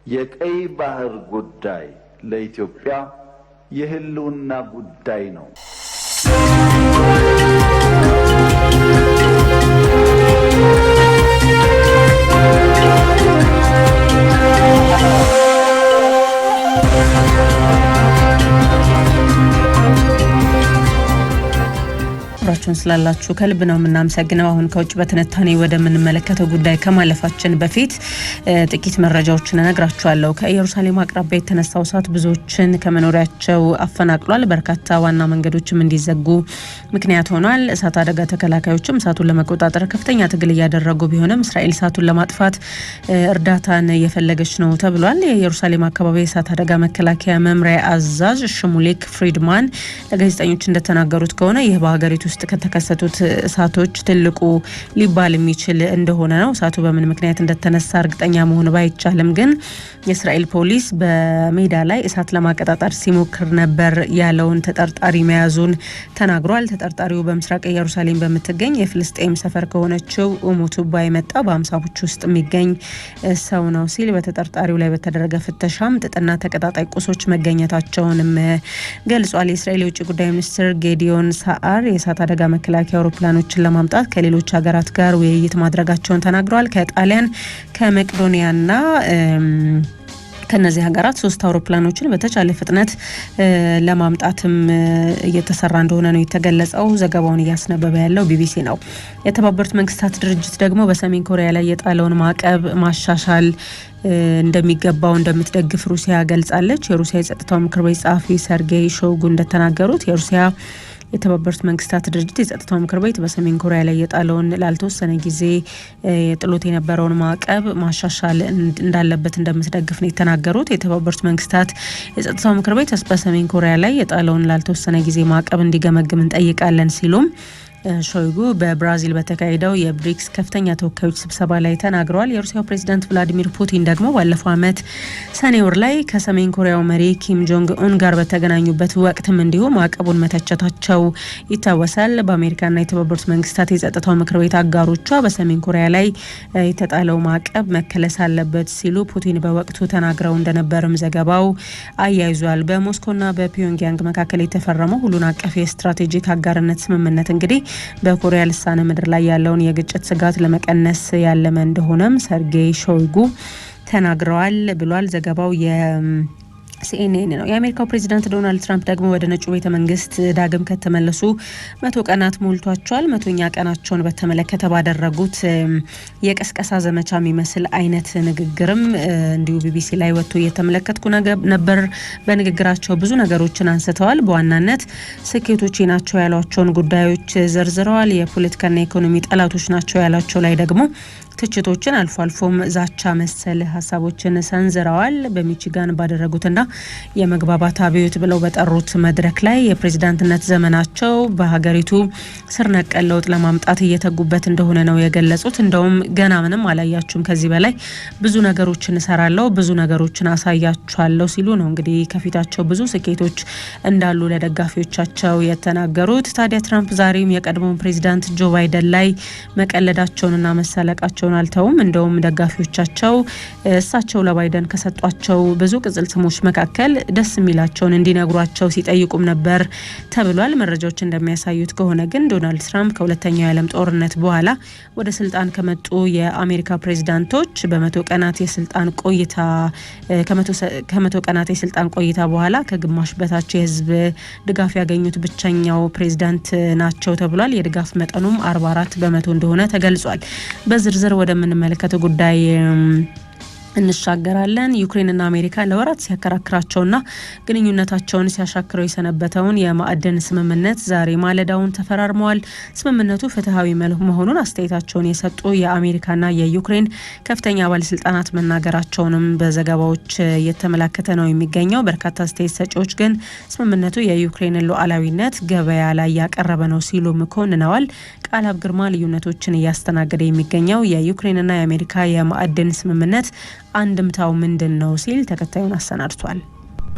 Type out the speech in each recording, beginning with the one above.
የቀይ ባህር ጉዳይ ለኢትዮጵያ የህልውና ጉዳይ ነው። አብራችሁን ስላላችሁ ከልብ ነው የምናመሰግነው። አሁን ከውጭ በትንታኔ ወደ ምንመለከተው ጉዳይ ከማለፋችን በፊት ጥቂት መረጃዎችን እነግራችኋለሁ። ከኢየሩሳሌም አቅራቢያ የተነሳው እሳት ብዙዎችን ከመኖሪያቸው አፈናቅሏል። በርካታ ዋና መንገዶችም እንዲዘጉ ምክንያት ሆኗል። እሳት አደጋ ተከላካዮችም እሳቱን ለመቆጣጠር ከፍተኛ ትግል እያደረጉ ቢሆንም እስራኤል እሳቱን ለማጥፋት እርዳታን እየፈለገች ነው ተብሏል። የኢየሩሳሌም አካባቢ እሳት አደጋ መከላከያ መምሪያ አዛዥ ሽሙሌክ ፍሪድማን ለጋዜጠኞች እንደተናገሩት ከሆነ ይህ በሀገሪቱ ውስጥ ከተከሰቱት እሳቶች ትልቁ ሊባል የሚችል እንደሆነ ነው። እሳቱ በምን ምክንያት እንደተነሳ እርግጠኛ መሆን ባይቻልም ግን የእስራኤል ፖሊስ በሜዳ ላይ እሳት ለማቀጣጠር ሲሞክር ነበር ያለውን ተጠርጣሪ መያዙን ተናግሯል። ተጠርጣሪው በምስራቅ ኢየሩሳሌም በምትገኝ የፍልስጤም ሰፈር ከሆነችው ኡሙቱባ የመጣ በአምሳቦች ውስጥ የሚገኝ ሰው ነው ሲል በተጠርጣሪው ላይ በተደረገ ፍተሻም ጥጥና ተቀጣጣይ ቁሶች መገኘታቸውንም ገልጿል። የእስራኤል የውጭ ጉዳይ ሚኒስትር ጌዲዮን ሳአር የእሳት አደጋ መከላከያ አውሮፕላኖችን ለማምጣት ከሌሎች ሀገራት ጋር ውይይት ማድረጋቸውን ተናግረዋል። ከጣሊያን ከመቄዶኒያና ከነዚህ ሀገራት 3 አውሮፕላኖችን በተቻለ ፍጥነት ለማምጣትም እየተሰራ እንደሆነ ነው የተገለጸው። ዘገባውን እያስነበበ ያለው ቢቢሲ ነው። የተባበሩት መንግስታት ድርጅት ደግሞ በሰሜን ኮሪያ ላይ የጣለውን ማዕቀብ ማሻሻል እንደሚገባው እንደምትደግፍ ሩሲያ ገልጻለች። የሩሲያ የጸጥታው ምክር ቤት ጸሐፊ ሰርጌይ ሾይጉ እንደተናገሩት የሩሲያ የተባበሩት መንግስታት ድርጅት የጸጥታው ምክር ቤት በሰሜን ኮሪያ ላይ የጣለውን ላልተወሰነ ጊዜ ጥሎት የነበረውን ማዕቀብ ማሻሻል እንዳለበት እንደምትደግፍ ነው የተናገሩት። የተባበሩት መንግስታት የጸጥታው ምክር ቤት በሰሜን ኮሪያ ላይ የጣለውን ላልተወሰነ ጊዜ ማዕቀብ እንዲገመግም እንጠይቃለን ሲሉም ሾይጉ በብራዚል በተካሄደው የብሪክስ ከፍተኛ ተወካዮች ስብሰባ ላይ ተናግረዋል። የሩሲያው ፕሬዝዳንት ቭላዲሚር ፑቲን ደግሞ ባለፈው ዓመት ሰኔ ወር ላይ ከሰሜን ኮሪያው መሪ ኪም ጆንግ ኡን ጋር በተገናኙበት ወቅትም እንዲሁ ማዕቀቡን መተቸታቸው ይታወሳል። በአሜሪካና የተባበሩት መንግስታት የጸጥታው ምክር ቤት አጋሮቿ በሰሜን ኮሪያ ላይ የተጣለው ማዕቀብ መከለስ አለበት ሲሉ ፑቲን በወቅቱ ተናግረው እንደነበርም ዘገባው አያይዟል። በሞስኮና በፒዮንግያንግ መካከል የተፈረመው ሁሉን አቀፍ የስትራቴጂክ አጋርነት ስምምነት እንግዲህ በኮሪያ ልሳነ ምድር ላይ ያለውን የግጭት ስጋት ለመቀነስ ያለመ እንደሆነም ሰርጌይ ሾይጉ ተናግረዋል ብሏል ዘገባው ሲኤንኤን ነው። የአሜሪካው ፕሬዚዳንት ዶናልድ ትራምፕ ደግሞ ወደ ነጩ ቤተ መንግስት ዳግም ከተመለሱ 100 ቀናት ሞልቷቸዋል። 100ኛ ቀናቸውን በተመለከተ ባደረጉት የቀስቀሳ ዘመቻ የሚመስል አይነት ንግግርም እንዲሁ ቢቢሲ ላይ ወጥቶ እየተመለከትኩ ነበር። በንግግራቸው ብዙ ነገሮችን አንስተዋል። በዋናነት ስኬቶች ናቸው ያሏቸውን ጉዳዮች ዘርዝረዋል። የፖለቲካና ኢኮኖሚ ጠላቶች ናቸው ያሏቸው ላይ ደግሞ ትችቶችን አልፎ አልፎም ዛቻ መሰል ሀሳቦችን ሰንዝረዋል። በሚቺጋን ባደረጉትና የመግባባት አብዮት ብለው በጠሩት መድረክ ላይ የፕሬዝዳንትነት ዘመናቸው በሀገሪቱ ስር ነቀል ለውጥ ለማምጣት እየተጉበት እንደሆነ ነው የገለጹት። እንደውም ገና ምንም አላያችሁም፣ ከዚህ በላይ ብዙ ነገሮችን እሰራለሁ፣ ብዙ ነገሮችን አሳያችኋለሁ ሲሉ ነው እንግዲህ ከፊታቸው ብዙ ስኬቶች እንዳሉ ለደጋፊዎቻቸው የተናገሩት። ታዲያ ትራምፕ ዛሬም የቀድሞውን ፕሬዝዳንት ጆ ባይደን ላይ መቀለዳቸውንና መሳለቃቸው አልተውም። እንደውም ደጋፊዎቻቸው እሳቸው ለባይደን ከሰጧቸው ብዙ ቅጽል ስሞች መካከል ደስ የሚላቸውን እንዲነግሯቸው ሲጠይቁም ነበር ተብሏል። መረጃዎች እንደሚያሳዩት ከሆነ ግን ዶናልድ ትራምፕ ከሁለተኛው የዓለም ጦርነት በኋላ ወደ ስልጣን ከመጡ የአሜሪካ ፕሬዝዳንቶች ከመቶ ቀናት የስልጣን ቆይታ በኋላ ከግማሽ በታች የህዝብ ድጋፍ ያገኙት ብቸኛው ፕሬዝዳንት ናቸው ተብሏል። የድጋፍ መጠኑም 44% እንደሆነ ተገልጿል። በዝርዝር ወደ ምንመለከተው ጉዳይ እንሻገራለን። ዩክሬንና አሜሪካ ለወራት ሲያከራክራቸውና ግንኙነታቸውን ሲያሻክረው የሰነበተውን የማዕድን ስምምነት ዛሬ ማለዳውን ተፈራርመዋል። ስምምነቱ ፍትሃዊ መሆኑን አስተያየታቸውን የሰጡ የአሜሪካና የዩክሬን ከፍተኛ ባለስልጣናት መናገራቸውንም በዘገባዎች እየተመላከተ ነው የሚገኘው። በርካታ አስተያየት ሰጪዎች ግን ስምምነቱ የዩክሬንን ሉዓላዊነት ገበያ ላይ ያቀረበ ነው ሲሉም ኮንነዋል። ቃላብ ግርማ ልዩነቶችን እያስተናገደ የሚገኘው የዩክሬንና የአሜሪካ የማዕድን ስምምነት አንድምታው ምንድን ነው ሲል ተከታዩን አሰናድቷል።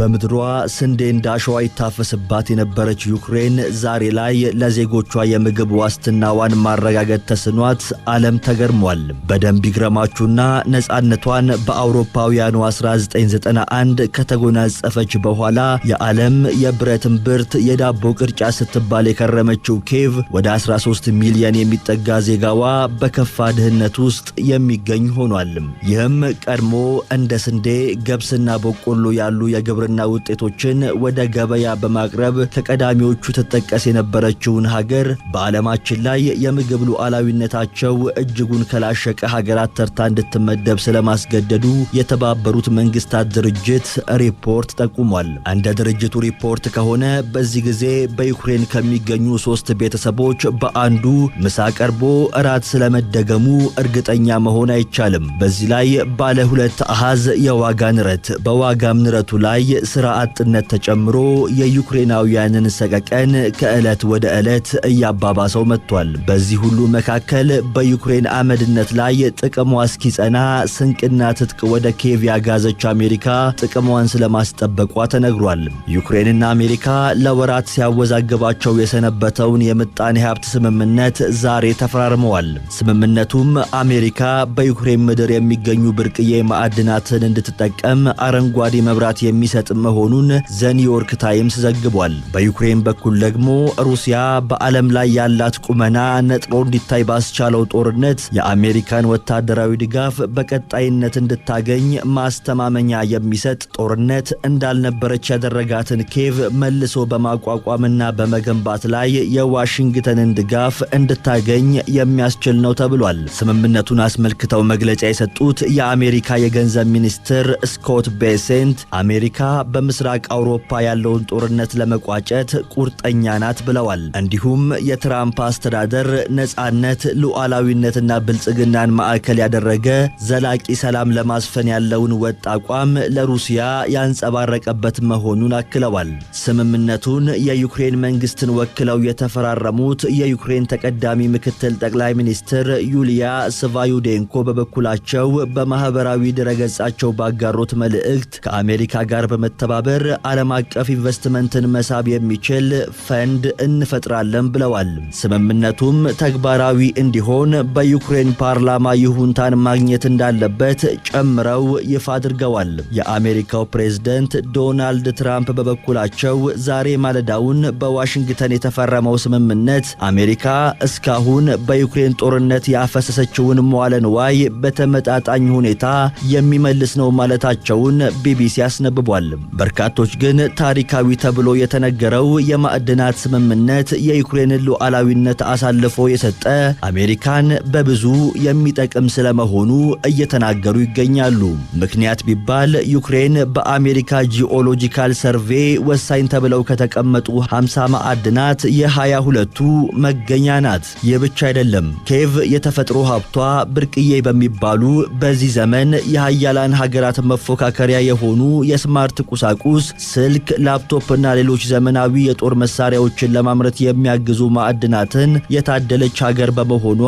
በምድሯ ስንዴ እንዳሸዋ ይታፈስባት የነበረች ዩክሬን ዛሬ ላይ ለዜጎቿ የምግብ ዋስትናዋን ማረጋገጥ ተስኗት ዓለም ተገርሟል። በደንብ ይግረማችሁና ነፃነቷን በአውሮፓውያኑ 1991 ከተጎናጸፈች በኋላ የዓለም የብረት እምብርት የዳቦ ቅርጫ ስትባል የከረመችው ኬቭ ወደ 13 ሚሊዮን የሚጠጋ ዜጋዋ በከፋ ድህነት ውስጥ የሚገኝ ሆኗል። ይህም ቀድሞ እንደ ስንዴ፣ ገብስና በቆሎ ያሉ የግብርና ውጤቶችን ወደ ገበያ በማቅረብ ከቀዳሚዎቹ ተጠቀስ የነበረችውን ሀገር በዓለማችን ላይ የምግብ ሉዓላዊነታቸው እጅጉን ከላሸቀ ሀገራት ተርታ እንድትመደብ ስለማስገደዱ የተባበሩት መንግስታት ድርጅት ሪፖርት ጠቁሟል። እንደ ድርጅቱ ሪፖርት ከሆነ በዚህ ጊዜ በዩክሬን ከሚገኙ 3 ቤተሰቦች በአንዱ ምሳ ቀርቦ እራት ስለመደገሙ እርግጠኛ መሆን አይቻልም። በዚህ ላይ ባለ 2 አሃዝ የዋጋ ንረት፣ በዋጋም ንረቱ ላይ ስራ አጥነት ተጨምሮ የዩክሬናውያንን ሰቀቀን ከዕለት ወደ ዕለት እያባባሰው መጥቷል። በዚህ ሁሉ መካከል በዩክሬን አመድነት ላይ ጥቅሟ እስኪጸና ስንቅና ትጥቅ ወደ ኬቭ ያጋዘች አሜሪካ ጥቅሟን ስለማስጠበቋ ተነግሯል። ዩክሬንና አሜሪካ ለወራት ሲያወዛግባቸው የሰነበተውን የምጣኔ ሀብት ስምምነት ዛሬ ተፈራርመዋል። ስምምነቱም አሜሪካ በዩክሬን ምድር የሚገኙ ብርቅዬ ማዕድናትን እንድትጠቀም አረንጓዴ መብራት የሚሰጥ መሆኑን ዘኒውዮርክ ታይምስ ዘግቧል። በዩክሬን በኩል ደግሞ ሩሲያ በዓለም ላይ ያላት ቁመና ነጥሮ እንዲታይ ባስቻለው ጦርነት የአሜሪካን ወታደራዊ ድጋፍ በቀጣይነት እንድታገኝ ማስተማመኛ የሚሰጥ ጦርነት እንዳልነበረች ያደረጋትን ኬቭ መልሶ በማቋቋምና በመገንባት ላይ የዋሽንግተንን ድጋፍ እንድታገኝ የሚያስችል ነው ተብሏል። ስምምነቱን አስመልክተው መግለጫ የሰጡት የአሜሪካ የገንዘብ ሚኒስትር ስኮት ቤሴንት አሜሪካ በምስራቅ አውሮፓ ያለውን ጦርነት ለመቋጨት ቁርጠኛ ናት ብለዋል። እንዲሁም የትራምፕ አስተዳደር ነጻነት፣ ሉዓላዊነትና ብልጽግናን ማዕከል ያደረገ ዘላቂ ሰላም ለማስፈን ያለውን ወጥ አቋም ለሩሲያ ያንጸባረቀበት መሆኑን አክለዋል። ስምምነቱን የዩክሬን መንግስትን ወክለው የተፈራረሙት የዩክሬን ተቀዳሚ ምክትል ጠቅላይ ሚኒስትር ዩሊያ ስቫዩዴንኮ በበኩላቸው በማህበራዊ ድረገጻቸው ባጋሩት መልእክት ከአሜሪካ ጋር በመተባበር ዓለም አቀፍ ኢንቨስትመንትን መሳብ የሚችል ፈንድ እንፈጥራለን ብለዋል። ስምምነቱም ተግባራዊ እንዲሆን በዩክሬን ፓርላማ ይሁንታን ማግኘት እንዳለበት ጨምረው ይፋ አድርገዋል። የአሜሪካው ፕሬዝዳንት ዶናልድ ትራምፕ በበኩላቸው ዛሬ ማለዳውን በዋሽንግተን የተፈረመው ስምምነት አሜሪካ እስካሁን በዩክሬን ጦርነት ያፈሰሰችውን መዋለ ንዋይ በተመጣጣኝ ሁኔታ የሚመልስ ነው ማለታቸውን ቢቢሲ አስነብቧል። በርካቶች ግን ታሪካዊ ተብሎ የተነገረው የማዕድናት ስምምነት የዩክሬንን ሉዓላዊነት አሳልፎ የሰጠ አሜሪካን በብዙ የሚጠቅም ስለመሆኑ እየተናገሩ ይገኛሉ። ምክንያት ቢባል ዩክሬን በአሜሪካ ጂኦሎጂካል ሰርቬይ ወሳኝ ተብለው ከተቀመጡ 50 ማዕድናት የ22ቱ መገኛ ናት። ይህ ብቻ አይደለም። ኬቭ የተፈጥሮ ሀብቷ ብርቅዬ በሚባሉ በዚህ ዘመን የሀያላን ሀገራት መፎካከሪያ የሆኑ የስማርት ቁሳቁስ፣ ስልክ፣ ላፕቶፕና ሌሎች ዘመናዊ የጦር መሳሪያዎችን ለማምረት የሚያግዙ ማዕድናትን የታደለች ሀገር በመሆኗ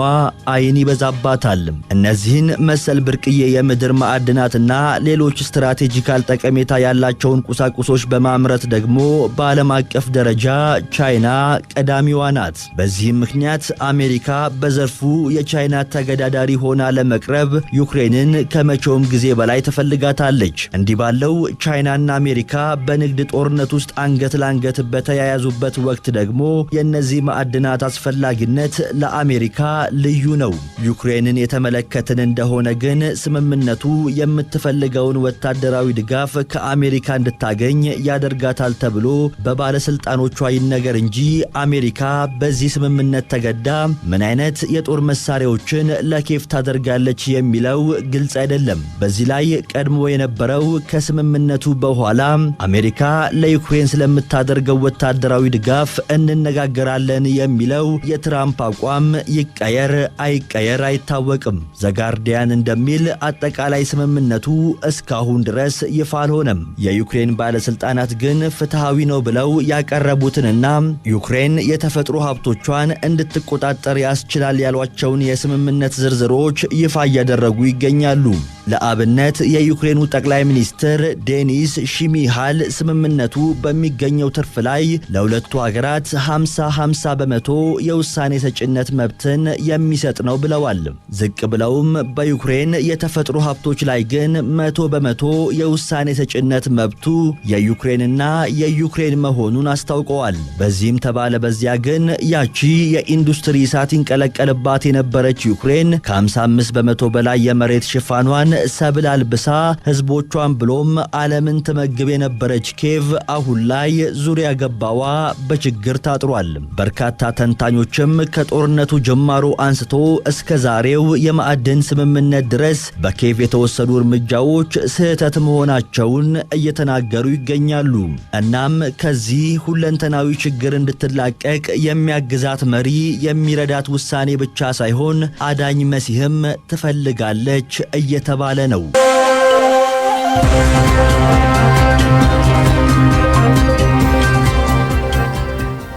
አይን ይበዛባታል። እነዚህን መሰል ብርቅዬ የምድር ማዕድናትና ሌሎች ስትራቴጂካል ጠቀሜታ ያላቸውን ቁሳቁሶች በማምረት ደግሞ በዓለም አቀፍ ደረጃ ቻይና ቀዳሚዋ ናት። በዚህም ምክንያት አሜሪካ በዘርፉ የቻይና ተገዳዳሪ ሆና ለመቅረብ ዩክሬንን ከመቼውም ጊዜ በላይ ተፈልጋታለች። እንዲህ ባለው ቻይናና አሜሪካ በንግድ ጦርነት ውስጥ አንገት ለአንገት በተያያዙበት ወቅት ደግሞ የእነዚህ ማዕድናት አስፈላጊነት ለአሜሪካ ልዩ ነው። ዩክሬንን የተመለከትን እንደሆነ ግን ስምምነቱ የምትፈልገውን ወታደራዊ ድጋፍ ከአሜሪካ እንድታገኝ ያደርጋታል ተብሎ በባለስልጣኖቿ ይነገር እንጂ አሜሪካ በዚህ ስምምነት ተገዳ ምን አይነት የጦር መሳሪያዎችን ለኬቭ ታደርጋለች የሚለው ግልጽ አይደለም። በዚህ ላይ ቀድሞ የነበረው ከስምምነቱ በኋላ አሜሪካ ለዩክሬን ስለምታደርገው ወታደራዊ ድጋፍ እንነጋገራለን የሚለው የትራምፕ አቋም ይቀየር አይቀየር አይታወቅም። ዘጋርዲያን እንደሚል አጠቃላይ ስምምነቱ እስካሁን ድረስ ይፋ አልሆነም። የዩክሬን ባለስልጣናት ግን ፍትሃዊ ነው ብለው ያቀረቡትንና ዩክሬን የተፈጥሮ ሀብቶቿን እንድትቆጣጠር ያስችላል ያሏቸውን የስምምነት ዝርዝሮች ይፋ እያደረጉ ይገኛሉ። ለአብነት የዩክሬኑ ጠቅላይ ሚኒስትር ዴኒስ ሽሚሃል ስምምነቱ በሚገኘው ትርፍ ላይ ለሁለቱ ሀገራት 50-50 በመቶ የውሳኔ ሰጭነት መብትን የሚሰጥ ነው ብለዋል። ዝቅ ብለውም በዩክሬን የተፈጥሮ ሀብቶች ላይ ግን 100 በመቶ የውሳኔ ሰጭነት መብቱ የዩክሬንና የዩክሬን መሆኑን አስታውቀዋል። በዚህም ተባለ በዚያ ግን ያቺ የኢንዱስትሪ እሳት ይንቀለቀልባት የነበረች ዩክሬን ከ55 በመቶ በላይ የመሬት ሽፋኗን ሰብል አልብሳ ህዝቦቿን ብሎም ዓለምን ትመግብ የነበረች ኬቭ አሁን ላይ ዙሪያ ገባዋ በችግር ታጥሯል። በርካታ ተንታኞችም ከጦርነቱ ጅማሮ አንስቶ እስከ ዛሬው የማዕድን ስምምነት ድረስ በኬቭ የተወሰዱ እርምጃዎች ስህተት መሆናቸውን እየተናገሩ ይገኛሉ። እናም ከዚህ ሁለንተናዊ ችግር እንድትላቀቅ የሚያግዛት መሪ የሚረዳት ውሳኔ ብቻ ሳይሆን አዳኝ መሲህም ትፈልጋለች እየተባለ ነው።